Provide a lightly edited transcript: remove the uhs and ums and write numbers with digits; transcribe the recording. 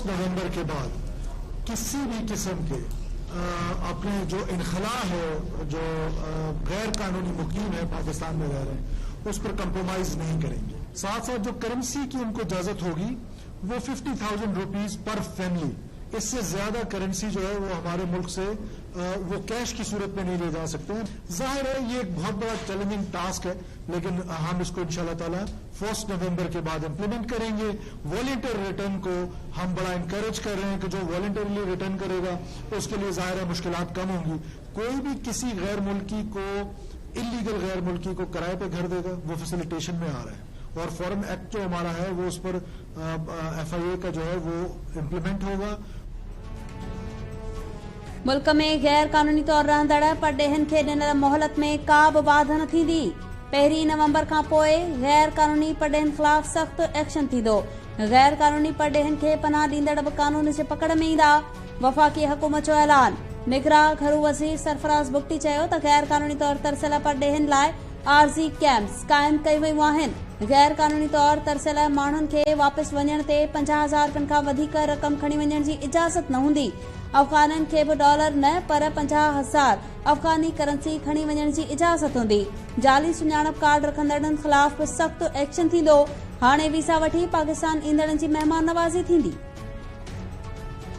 नवंबर के बाद किसी भी किस्म के अपने जो इनखला है, जो गैर कानूनी मुकीम है पाकिस्तान में रह रहे हैं, उस पर कंप्रोमाइज नहीं करेंगे। साथ साथ जो करेंसी की उनको इजाजत होगी वो 50,000 रुपीज पर फैमिली, इससे ज्यादा करेंसी जो है वो हमारे मुल्क से वो कैश की सूरत में नहीं ले जा सकते हैं। जाहिर है ये एक बहुत बड़ा चैलेंजिंग टास्क है, लेकिन हम इसको इंशाल्लाह ताला 1 नवंबर के बाद इम्प्लीमेंट करेंगे। वॉलंटियर रिटर्न को हम बड़ा इंकरेज कर रहे हैं कि जो वॉलंटरली रिटर्न करेगा उसके लिए जाहिर है मुश्किलात कम होंगी। कोई भी किसी गैर मुल्की को, इलीगल गैर मुल्की को किराए पे घर देगा, वो फैसिलिटेशन में आ रहा है, और फॉरेन एक्ट जो हमारा है वो उस पर FIA का जो है वो इम्प्लीमेंट होगा। मुल्क में गैर कानूनी तौर रहंदड़ परडेहन खे ॾिनल मोहलत में का बि वाध न थींदी। 1 नवंबर खां पोइ गैर कानूनी परडेहन खिलाफ सख्त एक्शन थींदो। गैर कानूनी परडेहन खे पनाह ॾींदड़ बि कानून जे पकड़ में ईंदा। वफ़ाक़ी हुकूमत जो ऐलान। निगरां घरू वज़ीर सरफराज़ बुगटी चयो त गैर कानूनी तौर तरसियल परडेहन लाइ आरज़ी कैंप्स क़ाइम कई वयूं आहिनि। गैर कानूनी तौर तरसियल माण्हुनि खे वापसि वञण ते 50,000 रुपयनि खां वधीक रक़म खणी वञण जी इजाज़त न हूंदी। अफ़गाननि खे बि डॉलर न पर 50,000 अफ़गानी करेंसी खणी वञण जी इजाज़त हूंदी। जाली सुञाणप कार्ड रखंदड़नि ख़िलाफ़ बि सख़्त एक्शन थींदो। हाणे वीज़ा वठी पाकिस्तान ईंदड़नि जी महिमान नवाज़ी थींदी।